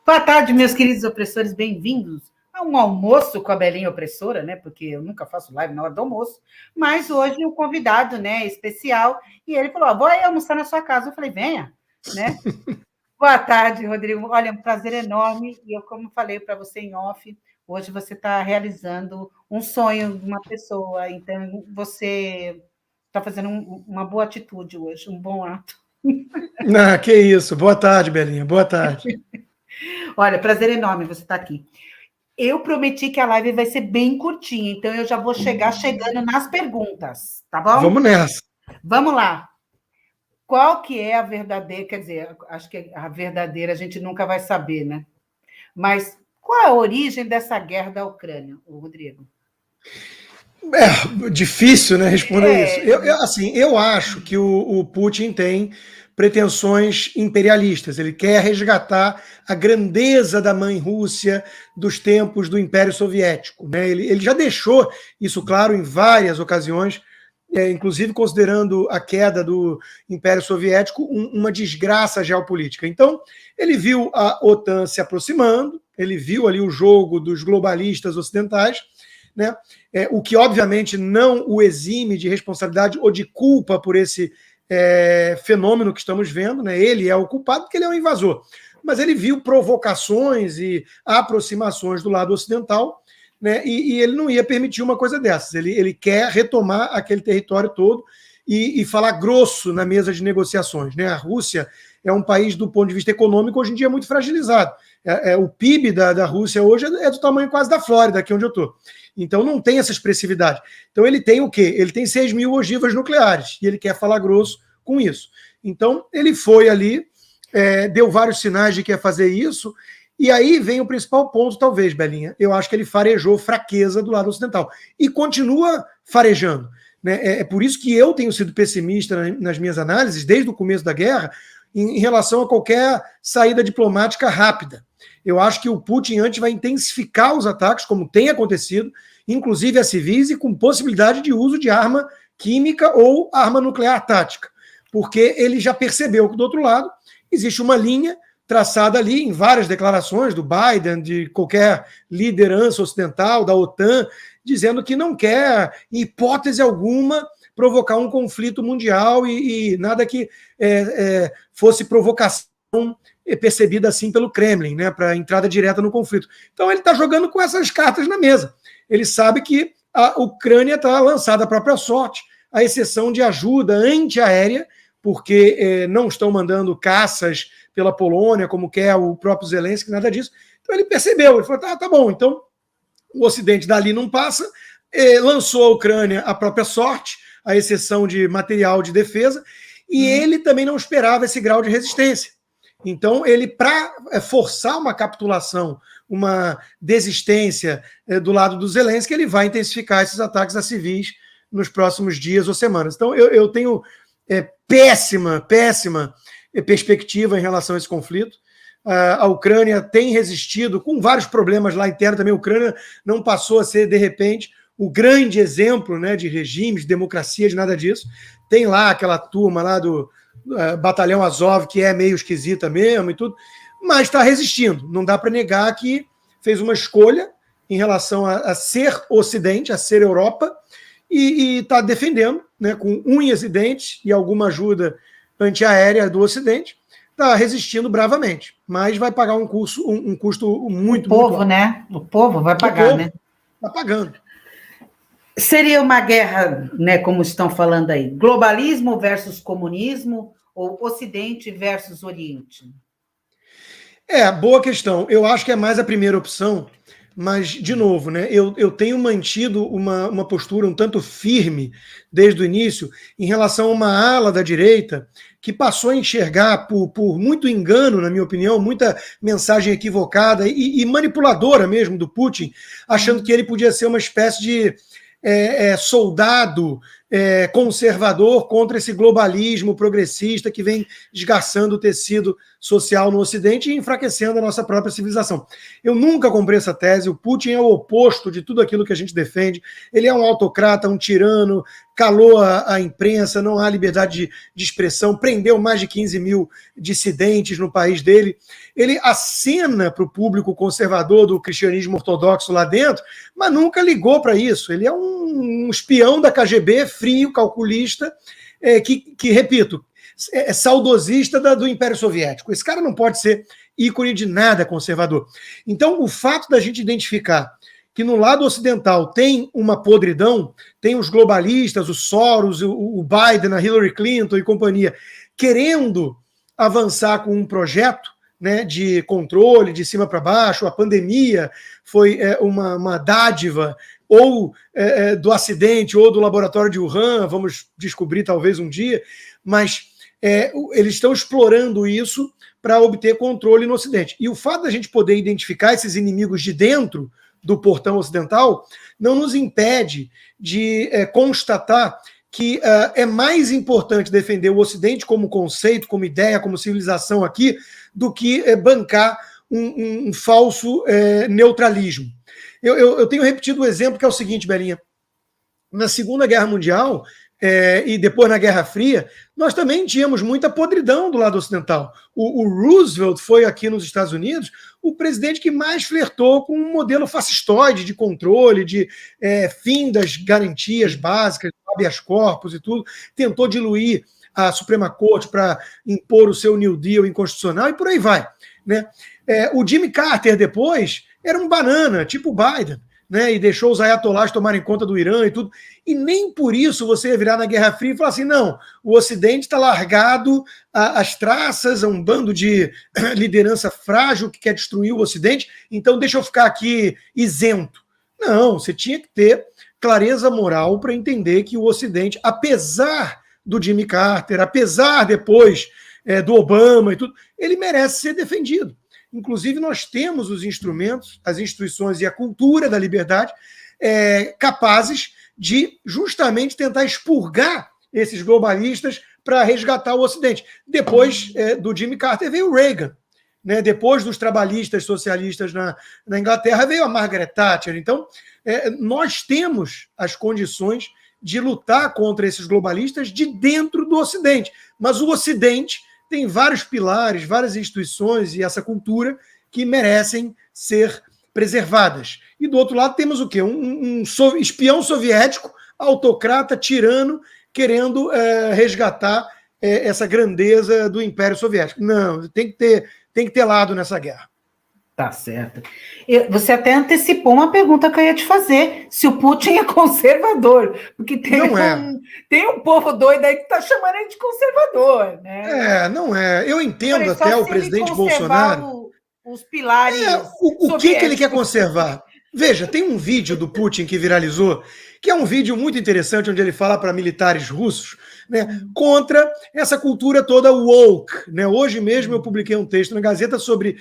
Boa tarde, meus queridos opressores, bem-vindos a um almoço com a Belinha Opressora, né? Porque eu nunca faço live na hora do almoço, mas hoje o convidado, né, especial, e ele falou: vou aí almoçar na sua casa. Eu falei: venha, né? Boa tarde, Rodrigo. Olha, é um prazer enorme, e eu, como falei para você em off, hoje você está realizando um sonho de uma pessoa, então você está fazendo uma boa atitude hoje, um bom ato. Ah, que isso. Boa tarde, Belinha. Boa tarde. Olha, prazer enorme você estar aqui. Eu prometi que a live vai ser bem curtinha, então eu já vou chegando nas perguntas, tá bom? Vamos nessa. Vamos lá. Qual que é a verdadeira, quer dizer, acho que a verdadeira a gente nunca vai saber, né? Mas qual é a origem dessa guerra da Ucrânia, Rodrigo? É difícil, né, responder isso. Eu acho que o Putin tem pretensões imperialistas. Ele quer resgatar a grandeza da mãe Rússia dos tempos do Império Soviético, né? Ele já deixou isso claro em várias ocasiões, inclusive considerando a queda do Império Soviético uma desgraça geopolítica. Então, ele viu a OTAN se aproximando, ele viu ali o jogo dos globalistas ocidentais, né? O que, obviamente, não o exime de responsabilidade ou de culpa por esse fenômeno que estamos vendo, né? Ele é o culpado porque ele é um invasor. Mas ele viu provocações e aproximações do lado ocidental, né? E ele não ia permitir uma coisa dessas. Ele quer retomar aquele território todo e falar grosso na mesa de negociações, né? A Rússia é um país, do ponto de vista econômico, hoje em dia muito fragilizado. O PIB da Rússia hoje é do tamanho quase da Flórida, aqui onde eu estou. Então não tem essa expressividade. Então ele tem o quê? Ele tem 6 mil ogivas nucleares e ele quer falar grosso com isso. Então ele foi ali, deu vários sinais de que ia fazer isso, e aí vem o principal ponto, talvez, Belinha. Eu acho que ele farejou fraqueza do lado ocidental e continua farejando, né? É por isso que eu tenho sido pessimista nas minhas análises, desde o começo da guerra, em relação a qualquer saída diplomática rápida. Eu acho que o Putin antes vai intensificar os ataques, como tem acontecido, inclusive a civis, e com possibilidade de uso de arma química ou arma nuclear tática, porque ele já percebeu que, do outro lado, existe uma linha traçada ali em várias declarações do Biden, de qualquer liderança ocidental, da OTAN, dizendo que não quer, em hipótese alguma, provocar um conflito mundial e nada que fosse provocação percebida assim pelo Kremlin, né, para entrada direta no conflito. Então ele está jogando com essas cartas na mesa. Ele sabe que a Ucrânia está lançada à própria sorte, à exceção de ajuda antiaérea, porque não estão mandando caças pela Polônia, como quer o próprio Zelensky, nada disso. Então ele percebeu, ele falou, tá bom, então o Ocidente dali não passa, lançou a Ucrânia à própria sorte, à exceção de material de defesa, e ele também não esperava esse grau de resistência. Então, ele, para forçar uma capitulação, uma desistência do lado do Zelensky, ele vai intensificar esses ataques a civis nos próximos dias ou semanas. Então, eu tenho péssima perspectiva em relação a esse conflito. A Ucrânia tem resistido, com vários problemas lá internos também. A Ucrânia não passou a ser, de repente, o grande exemplo, né, de regimes, de democracia, de nada disso. Tem lá aquela turma lá do Batalhão Azov, que é meio esquisita mesmo e tudo, mas está resistindo. Não dá para negar que fez uma escolha em relação a ser Ocidente, a ser Europa, e está defendendo, né, com unhas e dentes e alguma ajuda antiaérea do Ocidente, está resistindo bravamente, mas vai pagar um custo muito... O povo, muito alto. Né? O povo vai pagar, né? Está pagando. Seria uma guerra, né, como estão falando aí, globalismo versus comunismo ou Ocidente versus Oriente? Boa questão. Eu acho que é mais a primeira opção, mas, de novo, né, eu tenho mantido uma postura um tanto firme desde o início em relação a uma ala da direita que passou a enxergar, por muito engano, na minha opinião, muita mensagem equivocada e manipuladora mesmo do Putin, achando que ele podia ser uma espécie de soldado conservador contra esse globalismo progressista que vem desgastando o tecido social no Ocidente e enfraquecendo a nossa própria civilização. Eu nunca comprei essa tese. O Putin é o oposto de tudo aquilo que a gente defende. Ele é um autocrata, um tirano, calou a imprensa, não há liberdade de expressão, prendeu mais de 15 mil dissidentes no país dele. Ele acena para o público conservador do cristianismo ortodoxo lá dentro, mas nunca ligou para isso. Ele é um espião da KGB, frio, calculista, que repito, é saudosista do Império Soviético. Esse cara não pode ser ícone de nada conservador. Então, o fato da gente identificar que no lado ocidental tem uma podridão, tem os globalistas, o Soros, o Biden, a Hillary Clinton e companhia, querendo avançar com um projeto, né, de controle de cima para baixo. A pandemia foi uma dádiva ou do acidente ou do laboratório de Wuhan, vamos descobrir talvez um dia, mas eles estão explorando isso para obter controle no Ocidente. E o fato da gente poder identificar esses inimigos de dentro do portão ocidental não nos impede de constatar que é mais importante defender o Ocidente como conceito, como ideia, como civilização aqui, do que bancar um falso neutralismo. Eu tenho repetido o exemplo que é o seguinte, Belinha. Na Segunda Guerra Mundial e depois na Guerra Fria, nós também tínhamos muita podridão do lado ocidental. O Roosevelt foi aqui nos Estados Unidos o presidente que mais flertou com um modelo fascistoide de controle, de fim das garantias básicas, habeas corpus e tudo, tentou diluir a Suprema Corte para impor o seu New Deal inconstitucional e por aí vai, né? O Jimmy Carter depois era um banana, tipo Biden, né, e deixou os ayatollahs tomarem conta do Irã e tudo, e nem por isso você ia virar na Guerra Fria e falar assim, não, o Ocidente está largado às traças, a um bando de liderança frágil que quer destruir o Ocidente, então deixa eu ficar aqui isento. Não, você tinha que ter clareza moral para entender que o Ocidente, apesar do Jimmy Carter, apesar depois do Obama e tudo, ele merece ser defendido. Inclusive, nós temos os instrumentos, as instituições e a cultura da liberdade capazes de justamente tentar expurgar esses globalistas para resgatar o Ocidente. Depois do Jimmy Carter veio o Reagan, né? Depois dos trabalhistas socialistas na Inglaterra veio a Margaret Thatcher. Então, nós temos as condições de lutar contra esses globalistas de dentro do Ocidente. Mas o Ocidente tem vários pilares, várias instituições e essa cultura que merecem ser preservadas. E do outro lado temos o quê? Um espião soviético, autocrata, tirano, querendo resgatar essa grandeza do Império Soviético. Não, tem que ter lado nessa guerra. Tá certo. Você até antecipou uma pergunta que eu ia te fazer, se o Putin é conservador, porque tem um povo doido aí que está chamando ele de conservador, né? Não é. Eu entendo até o presidente Bolsonaro. Os pilares. O que ele quer conservar? Veja, tem um vídeo do Putin que viralizou, que é um vídeo muito interessante, onde ele fala para militares russos, né, contra essa cultura toda woke. Né? Hoje mesmo eu publiquei um texto na Gazeta sobre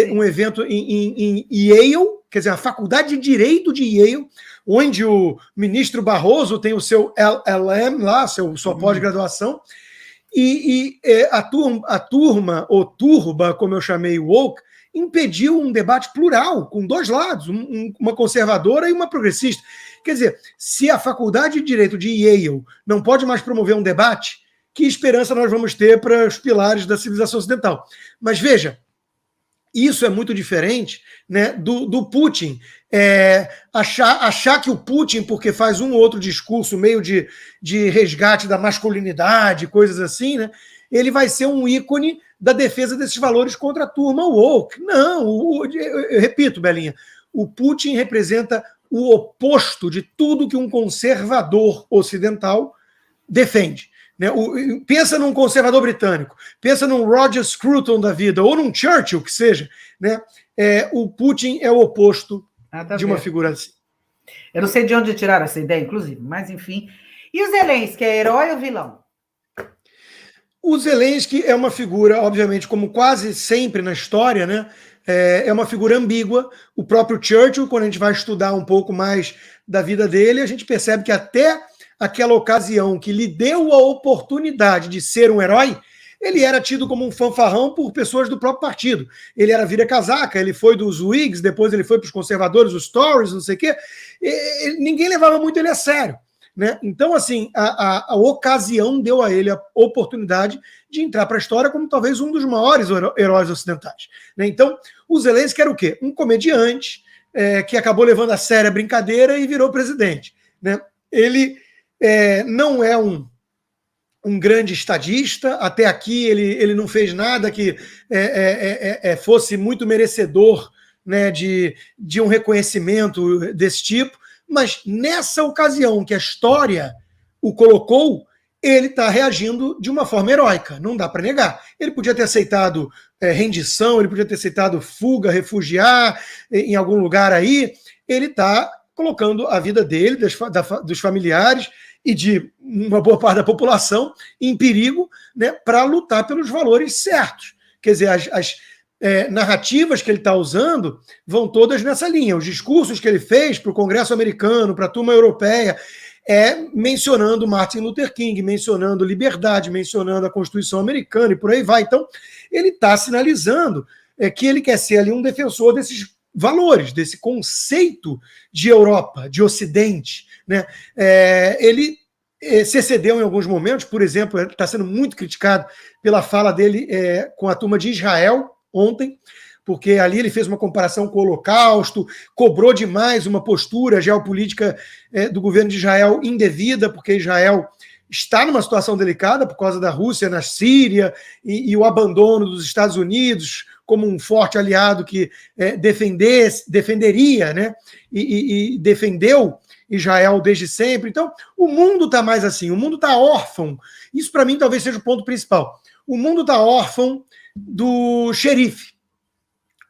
um evento em Yale, quer dizer, a Faculdade de Direito de Yale, onde o ministro Barroso tem o seu LLM lá, sua pós-graduação, e a turma, ou turba, como eu chamei woke, impediu um debate plural, com dois lados, uma conservadora e uma progressista. Quer dizer, se a Faculdade de Direito de Yale não pode mais promover um debate, que esperança nós vamos ter para os pilares da civilização ocidental? Mas veja, isso é muito diferente, né, do Putin. Achar que o Putin, porque faz um ou outro discurso meio de resgate da masculinidade, coisas assim, né, ele vai ser um ícone da defesa desses valores contra a turma woke. Não, eu repito, Belinha, o Putin representa o oposto de tudo que um conservador ocidental defende. Né? Pensa num conservador britânico, pensa num Roger Scruton da vida, ou num Churchill, que seja. Né? O Putin é o oposto de uma figura assim. Eu não sei de onde tiraram essa ideia, inclusive, mas enfim. E o Zelensky, é herói ou vilão? O Zelensky é uma figura, obviamente, como quase sempre na história, né? É uma figura ambígua. O próprio Churchill, quando a gente vai estudar um pouco mais da vida dele, a gente percebe que até aquela ocasião que lhe deu a oportunidade de ser um herói, ele era tido como um fanfarrão por pessoas do próprio partido. Ele era vira-casaca, ele foi dos Whigs, depois ele foi para os conservadores, os Tories, não sei o quê. Ninguém levava muito ele a sério. Né? Então, assim, a ocasião deu a ele a oportunidade de entrar para a história como talvez um dos maiores heróis ocidentais. Né? Então, o Zelensky era o quê? Um comediante que acabou levando a sério a brincadeira e virou presidente. Né? Ele não é um grande estadista, até aqui ele não fez nada que fosse muito merecedor, né, de um reconhecimento desse tipo, mas nessa ocasião que a história o colocou, ele está reagindo de uma forma heróica, não dá para negar. Ele podia ter aceitado rendição, ele podia ter aceitado fuga, refugiar em algum lugar aí, ele está colocando a vida dele, dos familiares e de uma boa parte da população em perigo, né, para lutar pelos valores certos. Quer dizer, as narrativas que ele está usando vão todas nessa linha. Os discursos que ele fez para o Congresso americano, para a turma europeia, mencionando Martin Luther King, mencionando liberdade, mencionando a Constituição americana e por aí vai. Então, ele está sinalizando que ele quer ser ali um defensor desses valores, desse conceito de Europa, de Ocidente. Né? Ele se excedeu em alguns momentos, por exemplo, está sendo muito criticado pela fala dele com a turma de Israel ontem, porque ali ele fez uma comparação com o Holocausto, cobrou demais uma postura geopolítica do governo de Israel indevida, porque Israel está numa situação delicada por causa da Rússia na Síria e o abandono dos Estados Unidos como um forte aliado que defenderia, né, e defendeu Israel desde sempre. Então, o mundo está mais assim, o mundo está órfão. Isso, para mim, talvez seja o ponto principal. O mundo está órfão do xerife.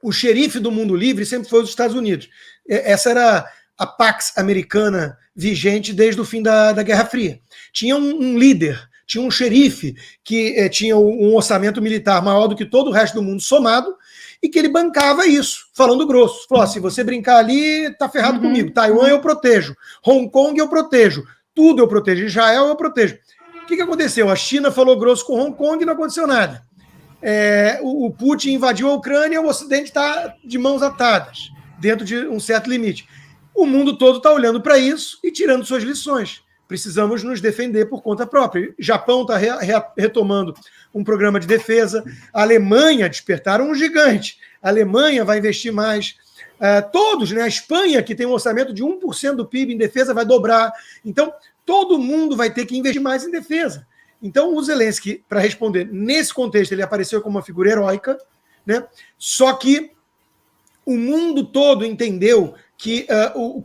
O xerife do mundo livre sempre foi os Estados Unidos. Essa era a Pax americana vigente desde o fim da Guerra Fria. Tinha um líder, tinha um xerife que tinha um orçamento militar maior do que todo o resto do mundo somado, e que ele bancava isso, falando grosso. Falou, se você brincar ali, tá ferrado comigo. Taiwan eu protejo, Hong Kong eu protejo, tudo eu protejo, Israel eu protejo. O que aconteceu? A China falou grosso com Hong Kong e não aconteceu nada. O Putin invadiu a Ucrânia, o Ocidente está de mãos atadas, dentro de um certo limite. O mundo todo está olhando para isso e tirando suas lições. Precisamos nos defender por conta própria. O Japão está retomando um programa de defesa. A Alemanha despertaram um gigante. A Alemanha vai investir mais. Todos, né? A Espanha, que tem um orçamento de 1% do PIB em defesa, vai dobrar. Então, todo mundo vai ter que investir mais em defesa. Então, o Zelensky, para responder nesse contexto, ele apareceu como uma figura heróica, né? Só que o mundo todo entendeu que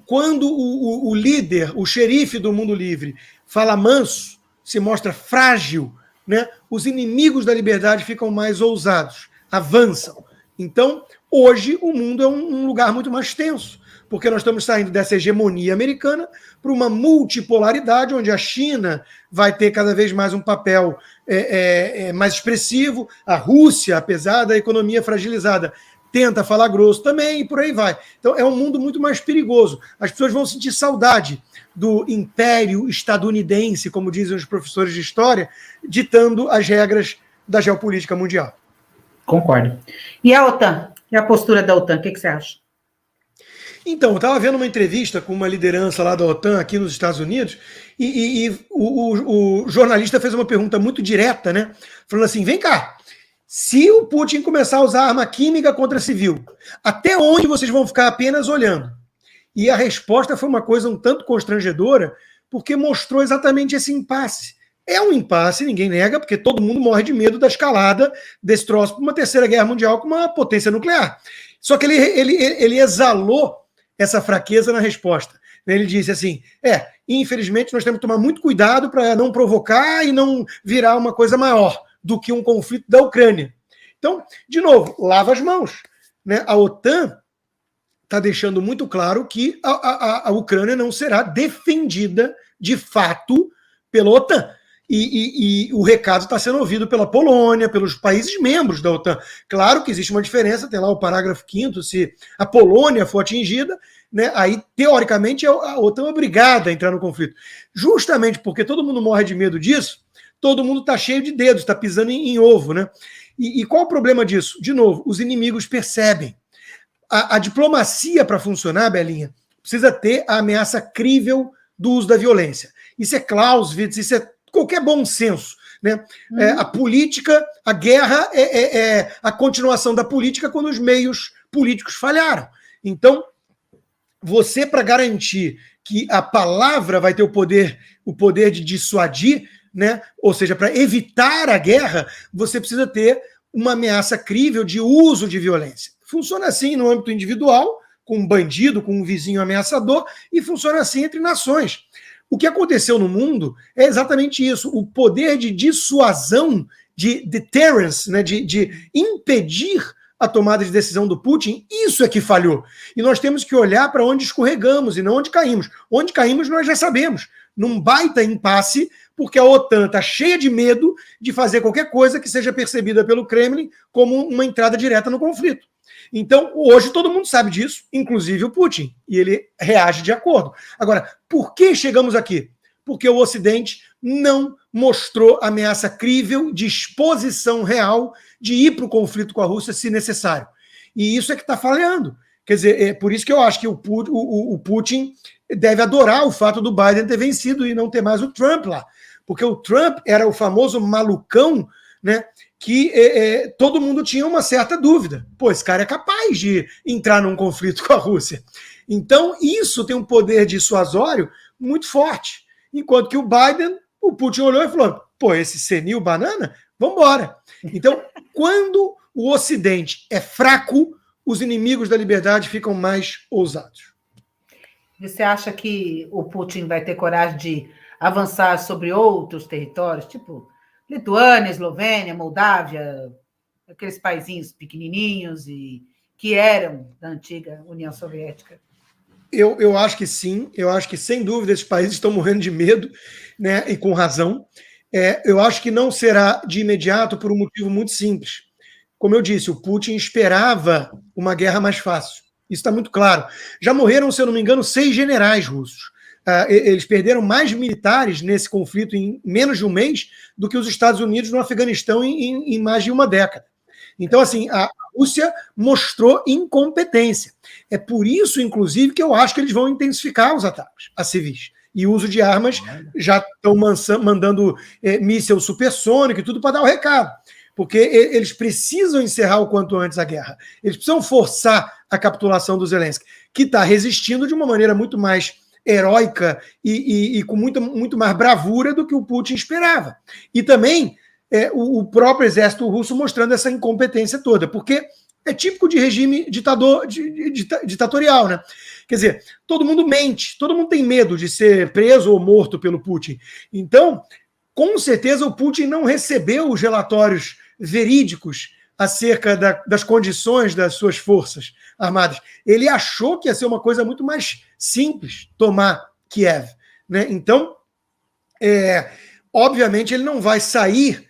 quando o líder, o xerife do mundo livre, fala manso, se mostra frágil, né? Os inimigos da liberdade ficam mais ousados, avançam. Então, hoje, o mundo é um lugar muito mais tenso, porque nós estamos saindo dessa hegemonia americana para uma multipolaridade, onde a China vai ter cada vez mais um papel mais expressivo, a Rússia, apesar da economia fragilizada, tenta falar grosso também, e por aí vai. Então, é um mundo muito mais perigoso. As pessoas vão sentir saudade do império estadunidense, como dizem os professores de história, ditando as regras da geopolítica mundial. Concordo. E a OTAN? E a postura da OTAN? O que você acha? Então, eu estava vendo uma entrevista com uma liderança lá da OTAN aqui nos Estados Unidos e o jornalista fez uma pergunta muito direta, né? Falando assim, vem cá, se o Putin começar a usar arma química contra civil, até onde vocês vão ficar apenas olhando? E a resposta foi uma coisa um tanto constrangedora, porque mostrou exatamente esse impasse. É um impasse, ninguém nega, porque todo mundo morre de medo da escalada desse troço para uma terceira guerra mundial com uma potência nuclear. Só que ele exalou essa fraqueza na resposta. Ele disse assim, infelizmente nós temos que tomar muito cuidado para não provocar e não virar uma coisa maior do que um conflito da Ucrânia. Então, de novo, lava as mãos. Né? A OTAN está deixando muito claro que a Ucrânia não será defendida de fato pela OTAN. e o recado está sendo ouvido pela Polônia, pelos países membros da OTAN. Claro que existe uma diferença, tem lá o parágrafo 5º, se a Polônia for atingida, né, aí, teoricamente, a OTAN é obrigada a entrar no conflito. Justamente porque todo mundo morre de medo disso, todo mundo está cheio de dedos, está pisando em ovo, né? E qual o problema disso? De novo, os inimigos percebem. A diplomacia, para funcionar, Belinha, precisa ter a ameaça crível do uso da violência. Isso é Clausewitz, isso é qualquer bom senso. Né? A política, a guerra é a continuação da política quando os meios políticos falharam. Então, você, para garantir que a palavra vai ter o poder de dissuadir, né? Ou seja, para evitar a guerra, você precisa ter uma ameaça crível de uso de violência. Funciona assim no âmbito individual, com um bandido, com um vizinho ameaçador, e funciona assim entre nações. O que aconteceu no mundo é exatamente isso, o poder de dissuasão, de deterrence, né, de impedir a tomada de decisão do Putin, isso é que falhou. E nós temos que olhar para onde escorregamos e não onde caímos. Onde caímos nós já sabemos, num baita impasse, porque a OTAN está cheia de medo de fazer qualquer coisa que seja percebida pelo Kremlin como uma entrada direta no conflito. Então, hoje todo mundo sabe disso, inclusive o Putin, e ele reage de acordo. Agora, por que chegamos aqui? Porque o Ocidente não mostrou ameaça crível de exposição real de ir para o conflito com a Rússia se necessário. E isso é que está falhando. Quer dizer, é por isso que eu acho que o Putin deve adorar o fato do Biden ter vencido e não ter mais o Trump lá. Porque o Trump era o famoso malucão, né, que todo mundo tinha uma certa dúvida. Pô, esse cara é capaz de entrar num conflito com a Rússia. Então, isso tem um poder dissuasório muito forte. Enquanto que o Biden, o Putin olhou e falou, pô, esse senil banana, vamos embora. Então, quando o Ocidente é fraco, os inimigos da liberdade ficam mais ousados. Você acha que o Putin vai ter coragem de avançar sobre outros territórios, tipo Lituânia, Eslovênia, Moldávia, aqueles paizinhos pequenininhos e que eram da antiga União Soviética? Eu acho que sim, eu acho que sem dúvida esses países estão morrendo de medo, né, e com razão. Eu acho que não será de imediato por um motivo muito simples. Como eu disse, o Putin esperava uma guerra mais fácil. Isso está muito claro. Já morreram, se eu não me engano, 6 generais russos. Eles perderam mais militares nesse conflito em menos de um mês do que os Estados Unidos no Afeganistão em mais de uma década. Então, assim, a Rússia mostrou incompetência. É por isso, inclusive, que eu acho que eles vão intensificar os ataques a civis. E o uso de armas, já estão mandando míssil supersônico e tudo para dar o recado. Porque eles precisam encerrar o quanto antes a guerra. Eles precisam forçar a capitulação do Zelensky, que está resistindo de uma maneira muito mais heróica e com muito mais bravura do que o Putin esperava. E também o próprio exército russo mostrando essa incompetência toda, porque é típico de regime ditatorial, né? Quer dizer, todo mundo mente, todo mundo tem medo de ser preso ou morto pelo Putin. Então, com certeza o Putin não recebeu os relatórios verídicos acerca das condições das suas forças armadas. Ele achou que ia ser uma coisa muito mais simples tomar Kiev, né? Então, obviamente, ele não vai sair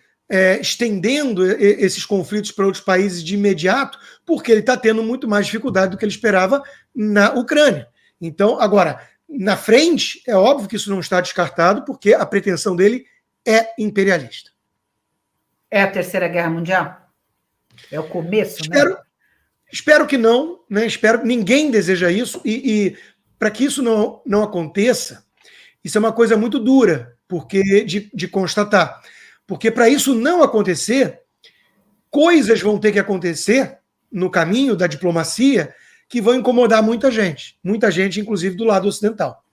estendendo esses conflitos para outros países de imediato, porque ele está tendo muito mais dificuldade do que ele esperava na Ucrânia. Então, agora, na frente, é óbvio que isso não está descartado, porque a pretensão dele é imperialista. É a Terceira Guerra Mundial? É o começo, né? Espero que não, né? Ninguém deseja isso, e para que isso não aconteça, isso é uma coisa muito dura porque de constatar. Porque para isso não acontecer, coisas vão ter que acontecer no caminho da diplomacia que vão incomodar muita gente, inclusive do lado ocidental.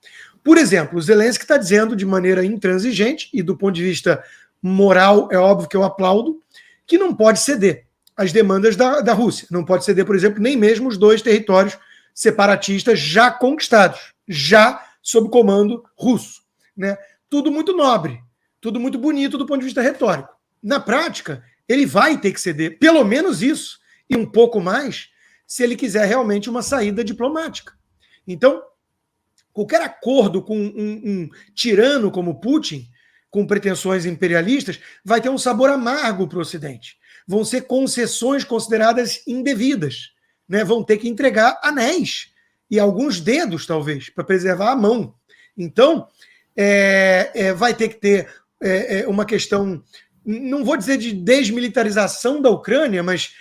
Por exemplo, o Zelensky está dizendo de maneira intransigente, e do ponto de vista moral, é óbvio que eu aplaudo, que não pode ceder às demandas da Rússia. Não pode ceder, por exemplo, nem mesmo os 2 territórios separatistas já conquistados, já sob comando russo. Né? Tudo muito nobre, tudo muito bonito do ponto de vista retórico. Na prática, ele vai ter que ceder, pelo menos isso, e um pouco mais, se ele quiser realmente uma saída diplomática. Então, qualquer acordo com um tirano como Putin, com pretensões imperialistas, vai ter um sabor amargo para o Ocidente. Vão ser concessões consideradas indevidas, né? Vão ter que entregar anéis e alguns dedos, talvez, para preservar a mão. Então, vai ter que ter uma questão, não vou dizer de desmilitarização da Ucrânia, mas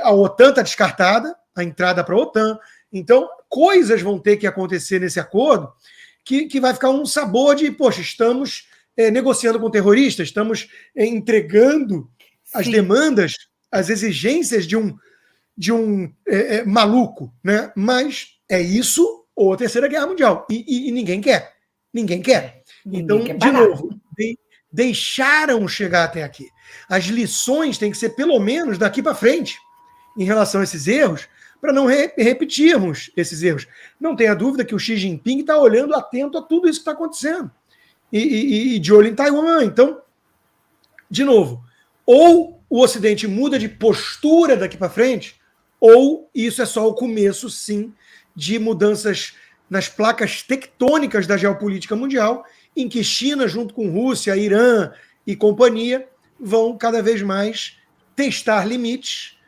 a OTAN está descartada, a entrada para a OTAN. Então, coisas vão ter que acontecer nesse acordo que vai ficar um sabor de, poxa, estamos negociando com terroristas, estamos entregando as demandas, as exigências de um maluco, né? Mas é isso ou a Terceira Guerra Mundial. E ninguém quer. Ninguém quer. Então, de novo, deixaram chegar até aqui. As lições têm que ser, pelo menos, daqui para frente, em relação a esses erros, para não repetirmos esses erros. Não tenha dúvida que o Xi Jinping está olhando atento a tudo isso que está acontecendo. E de olho em Taiwan. Então, de novo, ou o Ocidente muda de postura daqui para frente, ou isso é só o começo, sim, de mudanças nas placas tectônicas da geopolítica mundial, em que China, junto com Rússia, Irã e companhia, vão cada vez mais testar limites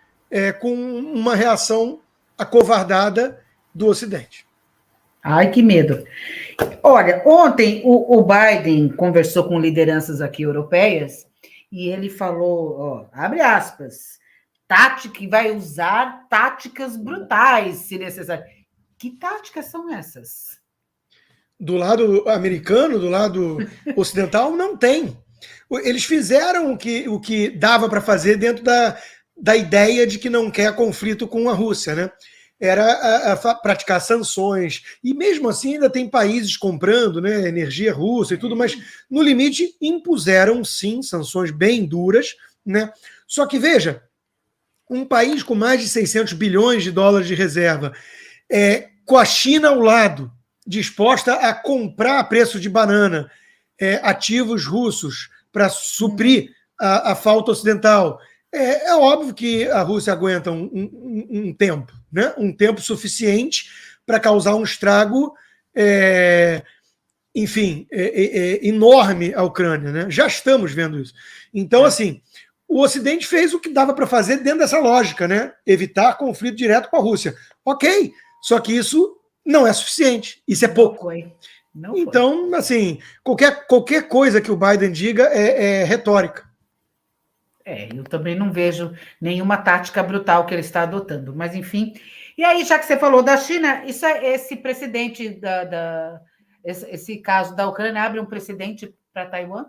com uma reação acovardada do Ocidente. Ai, que medo. Olha, ontem o Biden conversou com lideranças aqui europeias e ele falou, abre aspas, que vai usar táticas brutais, se necessário. Que táticas são essas? Do lado americano, do lado ocidental, não tem. Eles fizeram o que dava para fazer dentro da ideia de que não quer conflito com a Rússia, né? Era praticar sanções. E mesmo assim ainda tem países comprando, né, energia russa e tudo, mas no limite impuseram, sim, sanções bem duras, né? Só que, veja, um país com mais de 600 bilhões de dólares de reserva, com a China ao lado, disposta a comprar a preço de banana ativos russos para suprir a falta ocidental, é óbvio que a Rússia aguenta um tempo, né? Um tempo suficiente para causar um estrago, enfim, enorme à Ucrânia, né? Já estamos vendo isso. Então, assim, o Ocidente fez o que dava para fazer dentro dessa lógica, né? Evitar conflito direto com a Rússia. Ok, só que isso não é suficiente. Isso é pouco. Não então, foi. Assim, qualquer coisa que o Biden diga é retórica. Eu também não vejo nenhuma tática brutal que ele está adotando, mas enfim. E aí, já que você falou da China, esse precedente esse caso da Ucrânia abre um precedente para Taiwan?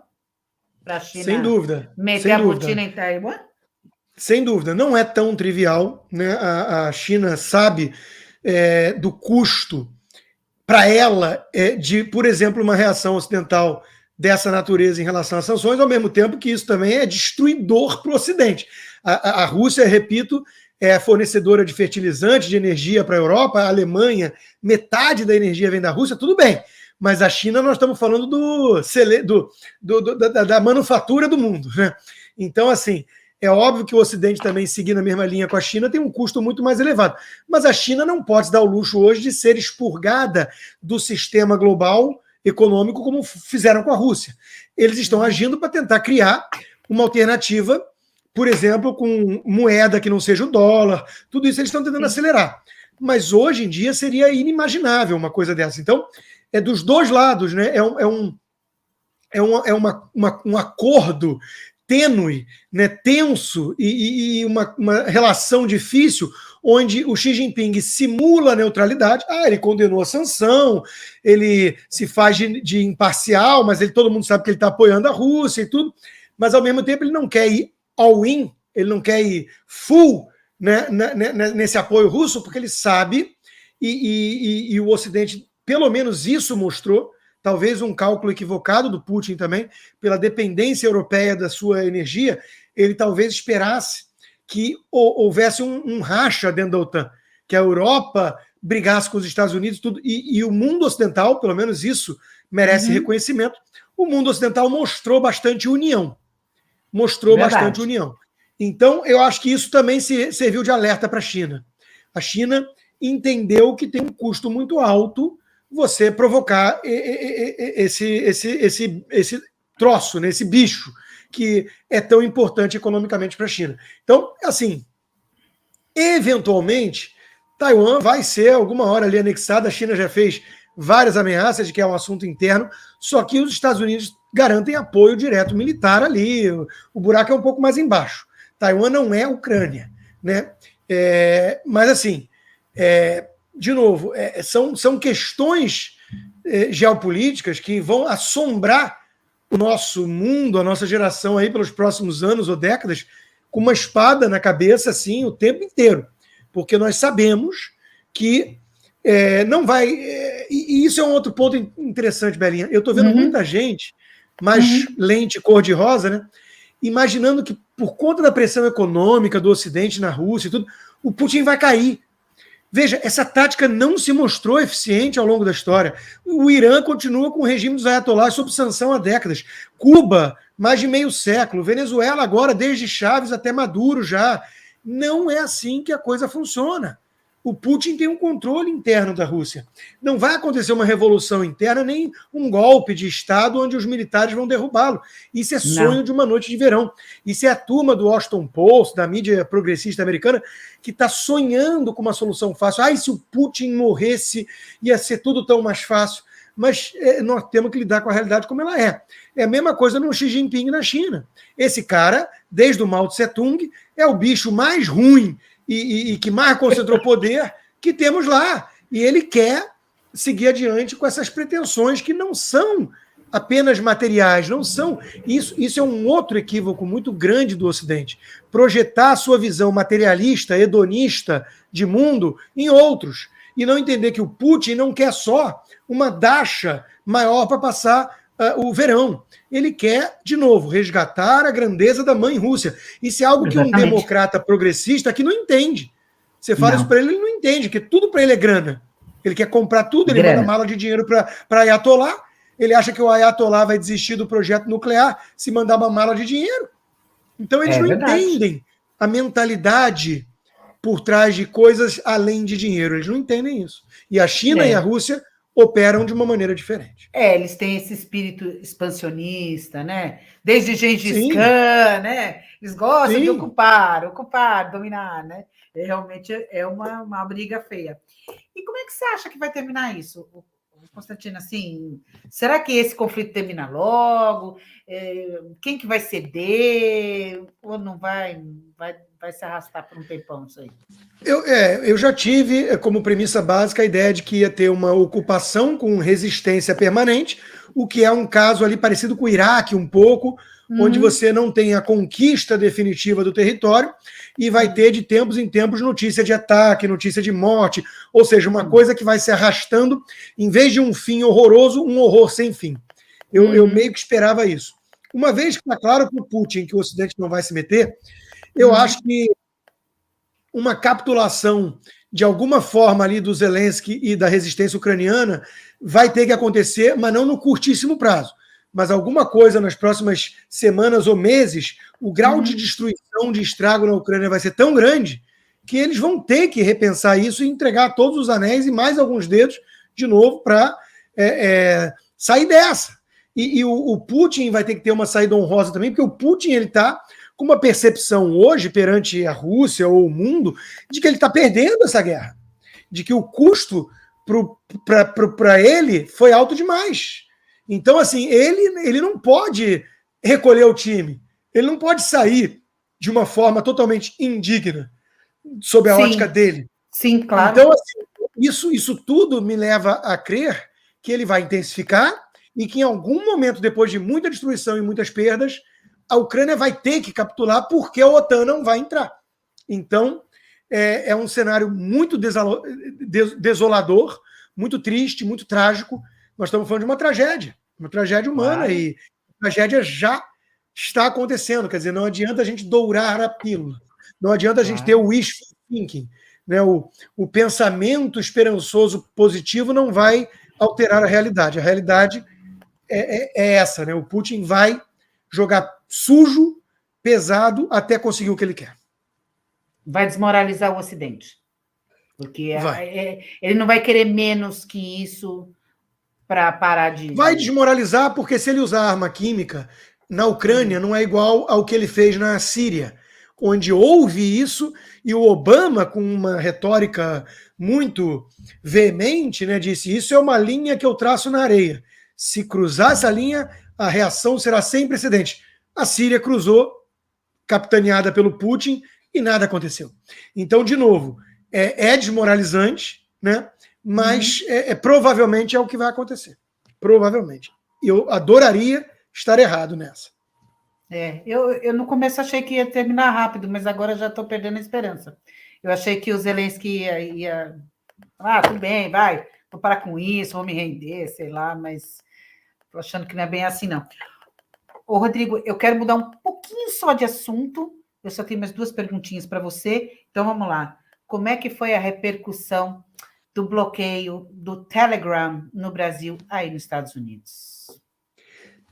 Para a China sem dúvida, meter a botina em Taiwan? Sem dúvida, não é tão trivial, né? A China sabe do custo para ela de, por exemplo, uma reação ocidental dessa natureza em relação às sanções, ao mesmo tempo que isso também é destruidor para o Ocidente. A Rússia, repito, é fornecedora de fertilizantes, de energia para a Europa, a Alemanha, metade da energia vem da Rússia, tudo bem. Mas a China, nós estamos falando da manufatura do mundo, né? Então, assim, é óbvio que o Ocidente também, seguindo a mesma linha com a China, tem um custo muito mais elevado. Mas a China não pode se dar o luxo hoje de ser expurgada do sistema global econômico como fizeram com a Rússia. Eles estão agindo para tentar criar uma alternativa, por exemplo, com moeda que não seja o dólar. Tudo isso eles estão tentando acelerar. Mas hoje em dia seria inimaginável uma coisa dessa. Então, é dos dois lados, né? Um acordo tênue, né, tenso e uma relação difícil, onde o Xi Jinping simula a neutralidade. Ele condenou a sanção, ele se faz de imparcial, mas todo mundo sabe que ele está apoiando a Rússia e tudo, mas ao mesmo tempo ele não quer ir all-in, ele não quer ir full, né, nesse apoio russo, porque ele sabe, e o Ocidente, pelo menos isso mostrou, talvez um cálculo equivocado do Putin também, pela dependência europeia da sua energia, ele talvez esperasse que houvesse um racha dentro da OTAN, que a Europa brigasse com os Estados Unidos tudo, e o mundo ocidental, pelo menos isso merece reconhecimento, o mundo ocidental mostrou bastante união. Bastante união. Então, eu acho que isso também serviu de alerta para a China. A China entendeu que tem um custo muito alto você provocar esse troço, nesse bicho que é tão importante economicamente para a China. Então, assim, eventualmente, Taiwan vai ser alguma hora ali anexada. A China já fez várias ameaças de que é um assunto interno, só que os Estados Unidos garantem apoio direto militar ali. O buraco é um pouco mais embaixo. Taiwan não é Ucrânia, né? Mas assim, de novo, são questões geopolíticas que vão assombrar o nosso mundo, a nossa geração aí pelos próximos anos ou décadas, com uma espada na cabeça assim o tempo inteiro, porque nós sabemos que não vai. E isso é um outro ponto interessante, Belinha. Eu estou vendo muita gente, mais lente cor-de-rosa, né? Imaginando que, por conta da pressão econômica do Ocidente na Rússia e tudo, o Putin vai cair. Veja, essa tática não se mostrou eficiente ao longo da história. O Irã continua com o regime dos ayatollahs sob sanção há décadas. Cuba, mais de meio século. Venezuela, agora, desde Chávez até Maduro já. Não é assim que a coisa funciona. O Putin tem um controle interno da Rússia. Não vai acontecer uma revolução interna, nem um golpe de Estado onde os militares vão derrubá-lo. Isso é sonho de uma noite de verão. Isso é a turma do Washington Post, da mídia progressista americana, que está sonhando com uma solução fácil. E se o Putin morresse, ia ser tudo tão mais fácil. Mas nós temos que lidar com a realidade como ela é. É a mesma coisa no Xi Jinping na China. Esse cara, desde o Mao Tse-tung, é o bicho mais ruim e que mais concentrou poder que temos lá. E ele quer seguir adiante com essas pretensões que não são apenas materiais, não são. Isso é um outro equívoco muito grande do Ocidente. Projetar a sua visão materialista, hedonista de mundo em outros. E não entender que o Putin não quer só uma dacha maior para passar o verão. Ele quer, de novo, resgatar a grandeza da mãe Rússia. Isso é algo que um democrata progressista aqui não entende. Você fala isso para ele, ele não entende, que tudo para ele é grana. Ele quer comprar tudo, ele manda mala de dinheiro para Ayatollah, ele acha que o Ayatollah vai desistir do projeto nuclear se mandar uma mala de dinheiro. Então eles não entendem a mentalidade por trás de coisas além de dinheiro. Eles não entendem isso. E a China e a Rússia operam de uma maneira diferente. Eles têm esse espírito expansionista, né? Desde Gengis Khan, né? Eles gostam de ocupar, dominar, né? Realmente é uma briga feia. E como é que você acha que vai terminar isso, Constantino? Assim, será que esse conflito termina logo? Quem que vai ceder? Ou não vai se arrastar por um tempão isso aí? Eu já tive como premissa básica a ideia de que ia ter uma ocupação com resistência permanente, o que é um caso ali parecido com o Iraque um pouco, onde você não tem a conquista definitiva do território e vai ter de tempos em tempos notícia de ataque, notícia de morte, ou seja, uma coisa que vai se arrastando, em vez de um fim horroroso, um horror sem fim. Eu meio que esperava isso. Uma vez que está claro para o Putin que o Ocidente não vai se meter, eu acho que uma capitulação de alguma forma ali do Zelensky e da resistência ucraniana vai ter que acontecer, mas não no curtíssimo prazo. Mas alguma coisa nas próximas semanas ou meses, o grau de destruição, de estrago na Ucrânia vai ser tão grande que eles vão ter que repensar isso e entregar todos os anéis e mais alguns dedos de novo para sair dessa. E o Putin vai ter que ter uma saída honrosa também, porque o Putin ele está com uma percepção hoje perante a Rússia ou o mundo de que ele está perdendo essa guerra, de que o custo para ele foi alto demais. Então, assim, ele não pode recolher o time, ele não pode sair de uma forma totalmente indigna, sob a ótica dele. Sim, claro. Então, assim, isso tudo me leva a crer que ele vai intensificar e que em algum momento, depois de muita destruição e muitas perdas, a Ucrânia vai ter que capitular porque a OTAN não vai entrar. Então, é um cenário muito desolador, muito triste, muito trágico. Nós estamos falando de uma tragédia humana e a tragédia já está acontecendo. Quer dizer, não adianta a gente dourar a pílula, não adianta a gente ter o wishful thinking, né? O pensamento esperançoso positivo não vai alterar a realidade. A realidade é essa, né? O Putin vai jogar sujo, pesado, até conseguir o que ele quer. Vai desmoralizar o Ocidente. Porque ele não vai querer menos que isso para parar de... Vai desmoralizar, porque se ele usar arma química na Ucrânia, não é igual ao que ele fez na Síria, onde houve isso, e o Obama, com uma retórica muito veemente, né, disse: isso é uma linha que eu traço na areia. Se cruzar essa linha, a reação será sem precedentes. A Síria cruzou, capitaneada pelo Putin, e nada aconteceu. Então, de novo, é desmoralizante, né? Mas provavelmente é o que vai acontecer. Provavelmente. Eu adoraria estar errado nessa. Eu no começo achei que ia terminar rápido, mas agora já estou perdendo a esperança. Eu achei que o Zelensky ia... Ah, tudo bem, vai, vou parar com isso, vou me render, sei lá, mas estou achando que não é bem assim, não. Ô, Rodrigo, eu quero mudar um pouquinho só de assunto. Eu só tenho mais 2 perguntinhas para você. Então, vamos lá. Como é que foi a repercussão do bloqueio do Telegram no Brasil, aí nos Estados Unidos?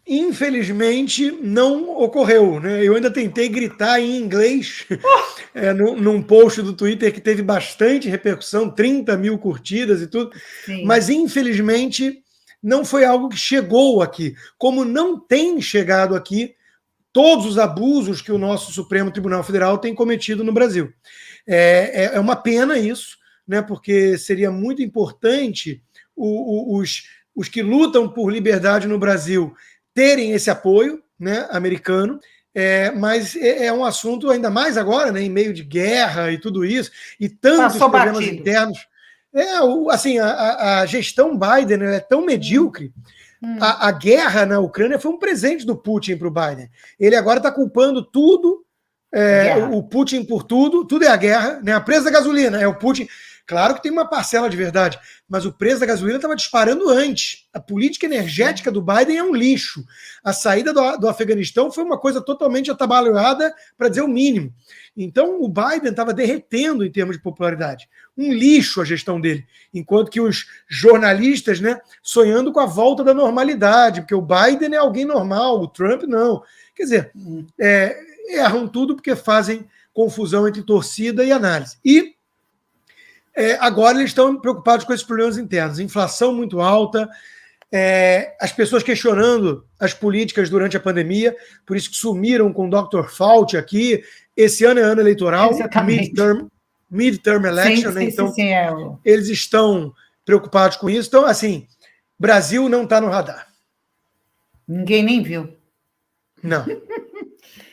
Infelizmente, não ocorreu, né? Eu ainda tentei gritar em inglês num post do Twitter que teve bastante repercussão, 30 mil curtidas e tudo, sim, mas infelizmente não foi algo que chegou aqui. Como não tem chegado aqui todos os abusos que o nosso Supremo Tribunal Federal tem cometido no Brasil. É uma pena isso, né? Porque seria muito importante os que lutam por liberdade no Brasil terem esse apoio, né, americano, mas é um assunto ainda mais agora, né, em meio de guerra e tudo isso, e tantos problemas internos. Assim, a gestão Biden é tão medíocre. A guerra na Ucrânia foi um presente do Putin para o Biden. Ele agora está culpando tudo, o Putin por tudo, tudo é a guerra, né? A preço da gasolina é o Putin. Claro que tem uma parcela de verdade, mas o preço da gasolina estava disparando antes. A política energética do Biden é um lixo. A saída do Afeganistão foi uma coisa totalmente atabalhoada, para dizer o mínimo. Então, o Biden estava derretendo em termos de popularidade. Um lixo a gestão dele. Enquanto que os jornalistas, né, sonhando com a volta da normalidade, porque o Biden é alguém normal, o Trump não. Quer dizer, erram tudo porque fazem confusão entre torcida e análise. E agora eles estão preocupados com esses problemas internos. Inflação muito alta, as pessoas questionando as políticas durante a pandemia, por isso que sumiram com o Dr. Fauci aqui. Esse ano é ano eleitoral, midterm election, sim, né? Então sim, eles estão preocupados com isso. Então, assim, Brasil não está no radar. Ninguém nem viu. Não.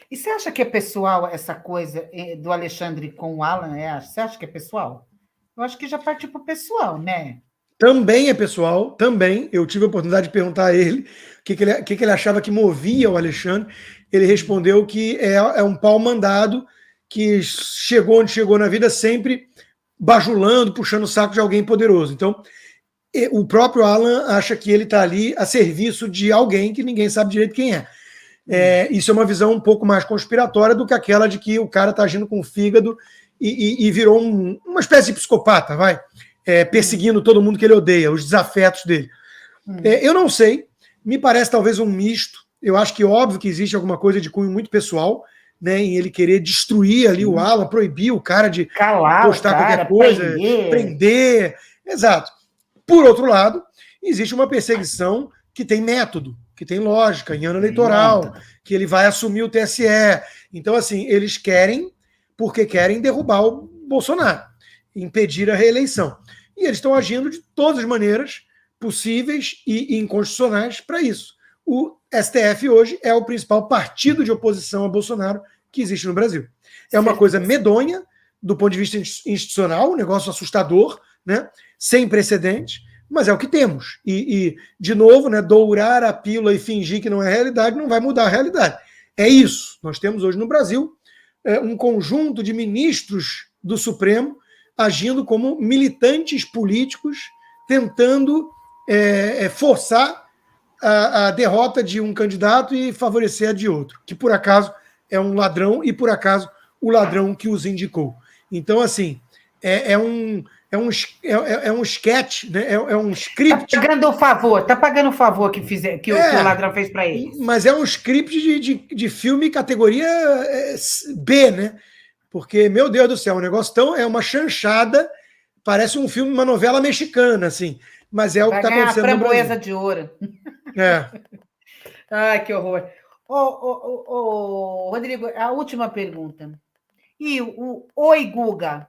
E você acha que é pessoal essa coisa do Alexandre com o Alan? Você acha que é pessoal? Eu acho que já partiu para o pessoal, né? Também é pessoal, também. Eu tive a oportunidade de perguntar a ele o que ele achava que movia o Alexandre. Ele respondeu que é um pau mandado, que chegou onde chegou na vida sempre bajulando, puxando o saco de alguém poderoso. Então, o próprio Alan acha que ele está ali a serviço de alguém que ninguém sabe direito quem é. Isso é uma visão um pouco mais conspiratória do que aquela de que o cara está agindo com o fígado e virou uma espécie de psicopata, vai? Perseguindo todo mundo que ele odeia, os desafetos dele. Eu não sei, me parece talvez um misto. Eu acho que óbvio que existe alguma coisa de cunho muito pessoal, né, em ele querer destruir ali o Alan, proibir o cara de postar qualquer coisa, prender. Exato. Por outro lado, existe uma perseguição que tem método, que tem lógica, em ano eleitoral, que ele vai assumir o TSE. Então, assim, eles querem, porque querem derrubar o Bolsonaro, impedir a reeleição. E eles estão agindo de todas as maneiras possíveis e inconstitucionais para isso. O STF hoje é o principal partido de oposição a Bolsonaro que existe no Brasil. É uma coisa medonha do ponto de vista institucional, um negócio assustador, né? Sem precedentes, mas é o que temos. E de novo, né, dourar a pílula e fingir que não é realidade não vai mudar a realidade. É isso. Nós temos hoje no Brasil um conjunto de ministros do Supremo agindo como militantes políticos, tentando forçar a derrota de um candidato e favorecer a de outro, que por acaso é um ladrão e por acaso o ladrão que os indicou. Então, assim, é um sketch, né? É um script. Está pagando o favor que o ladrão fez para ele. Mas é um script de filme categoria B, né? Porque, meu Deus do céu, o negócio é uma chanchada, parece um filme, uma novela mexicana, assim. mas é o que está acontecendo no Brasil. Vai ganhar a framboesa de ouro. É. Ai, que horror. Rodrigo, a última pergunta. E o Oi, Guga?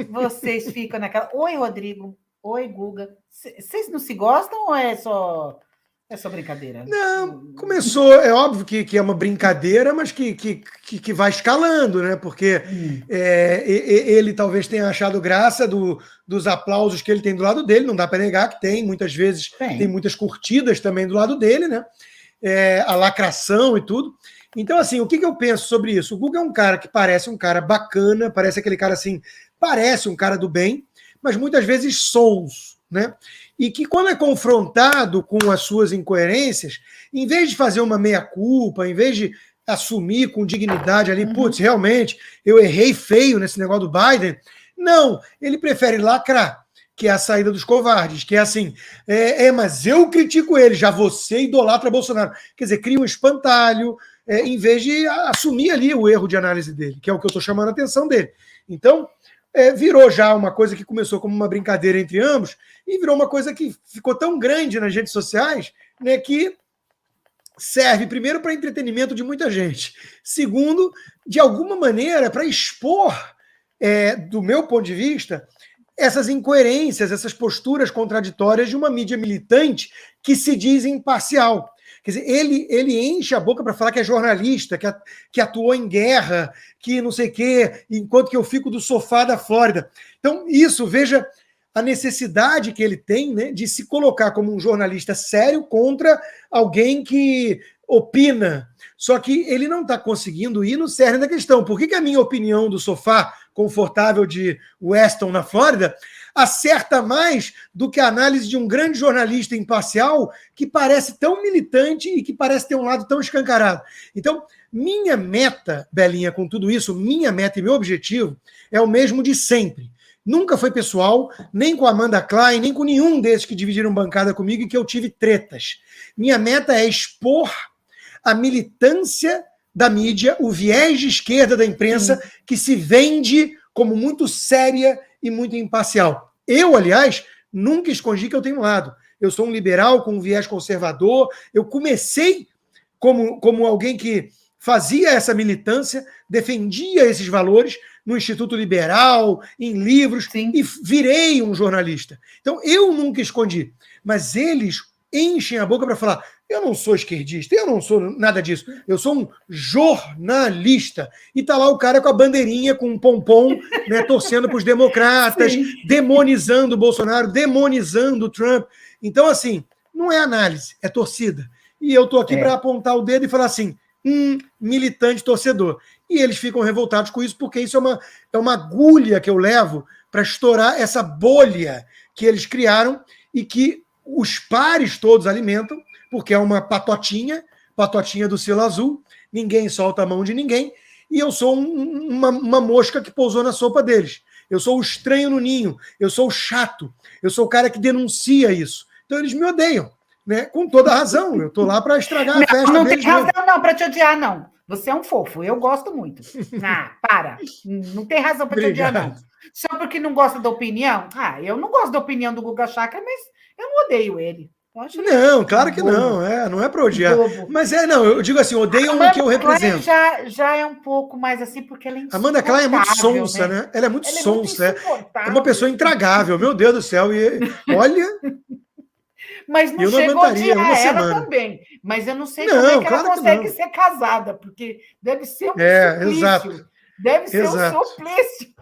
Vocês ficam naquela... Oi, Rodrigo. Oi, Guga. Vocês não se gostam ou é só brincadeira? Não, começou, é óbvio que é uma brincadeira, mas que vai escalando, né? Porque ele talvez tenha achado graça dos aplausos que ele tem do lado dele, não dá para negar que tem, muitas vezes tem muitas curtidas também do lado dele, né? A lacração e tudo. Então, assim, o que eu penso sobre isso? O Guga é um cara que parece um cara bacana, parece aquele cara assim, parece um cara do bem, mas muitas vezes sons, né? E que quando é confrontado com as suas incoerências, em vez de fazer uma meia-culpa, em vez de assumir com dignidade ali, putz, realmente, eu errei feio nesse negócio do Biden, não, ele prefere lacrar, que é a saída dos covardes, que é assim, mas eu critico ele, já você idolatra Bolsonaro. Quer dizer, cria um espantalho, em vez de assumir ali o erro de análise dele, que é o que eu estou chamando a atenção dele. Então, virou já uma coisa que começou como uma brincadeira entre ambos e virou uma coisa que ficou tão grande nas redes sociais, né, que serve, primeiro, para entretenimento de muita gente. Segundo, de alguma maneira, para expor, do meu ponto de vista, essas incoerências, essas posturas contraditórias de uma mídia militante que se diz imparcial. Quer dizer, ele enche a boca para falar que é jornalista, que atuou em guerra, que não sei o quê, enquanto que eu fico do sofá da Flórida. Então, isso, veja a necessidade que ele tem, né, de se colocar como um jornalista sério contra alguém que opina. Só que ele não está conseguindo ir no cerne da questão. Por que a minha opinião do sofá confortável de Weston, na Flórida, acerta mais do que a análise de um grande jornalista imparcial que parece tão militante e que parece ter um lado tão escancarado? Então, minha meta, Belinha, com tudo isso, minha meta e meu objetivo é o mesmo de sempre. Nunca foi pessoal, nem com a Amanda Klein, nem com nenhum desses que dividiram bancada comigo e que eu tive tretas. Minha meta é expor a militância da mídia, o viés de esquerda da imprensa, que se vende como muito séria e muito imparcial. Eu, aliás, nunca escondi que eu tenho um lado. Eu sou um liberal com um viés conservador. Eu comecei como alguém que fazia essa militância, defendia esses valores no Instituto Liberal, em livros, e virei um jornalista. Então, eu nunca escondi. Mas eles enchem a boca para falar: eu não sou esquerdista, eu não sou nada disso, eu sou um jornalista. E tá lá o cara com a bandeirinha, com um pompom, né, torcendo para os democratas, demonizando o Bolsonaro, demonizando o Trump. Então, assim, não é análise, é torcida. E eu tô aqui para apontar o dedo e falar assim: militante torcedor. E eles ficam revoltados com isso, porque isso é uma agulha que eu levo para estourar essa bolha que eles criaram e que os pares todos alimentam, porque é uma patotinha do selo azul, ninguém solta a mão de ninguém, e eu sou uma mosca que pousou na sopa deles. Eu sou o estranho no ninho, eu sou o chato, eu sou o cara que denuncia isso. Então eles me odeiam, né? Com toda a razão, eu estou lá para estragar a festa não deles. Não tem razão não para te odiar, não. Você é um fofo, eu gosto muito. Para. Não tem razão para te odiar, não. Só porque não gosta da opinião? Eu não gosto da opinião do Guga Chakra, mas eu não odeio ele. Não, claro que não, não é para odiar. Mas não, eu digo assim, odeiam o que eu represento. Já é um pouco mais assim, porque ela é insuportável. Amanda Klein é muito sonsa, né? Ela é muito sonsa. É uma pessoa intragável, meu Deus do céu. E olha... Mas não chegou a odiar ela também. Mas eu não sei como é que ela consegue ser casada, porque deve ser um suplício. Exato. Deve ser um suplício.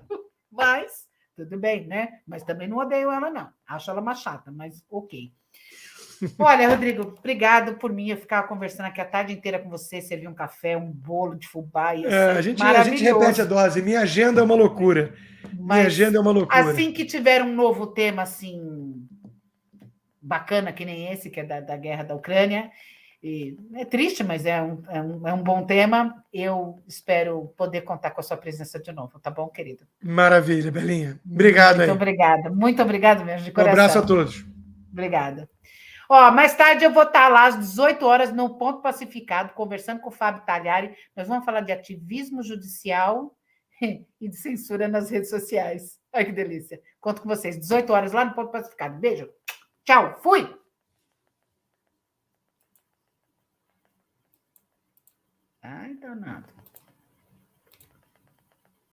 Mas, tudo bem, né? Mas também não odeio ela, não. Acho ela uma chata, mas ok. Olha, Rodrigo, obrigado por mim. Eu ficava conversando aqui a tarde inteira com você, servir um café, um bolo de fubá. A gente repete a dose. Minha agenda é uma loucura. Minha agenda é uma loucura. Assim que tiver um novo tema, assim... bacana, que nem esse, que é da guerra da Ucrânia. E é triste, mas é um bom tema. Eu espero poder contar com a sua presença de novo, tá bom, querido? Maravilha, Belinha. Obrigado muito obrigada. Muito obrigada mesmo, de coração. Um abraço a todos. Obrigada. Mais tarde eu vou estar lá às 18 horas no Ponto Pacificado, conversando com o Fábio Talhari. Nós vamos falar de ativismo judicial e de censura nas redes sociais. Ai, que delícia. Conto com vocês. 18 horas lá no Ponto Pacificado. Beijo. Tchau. Fui. Ai, danado.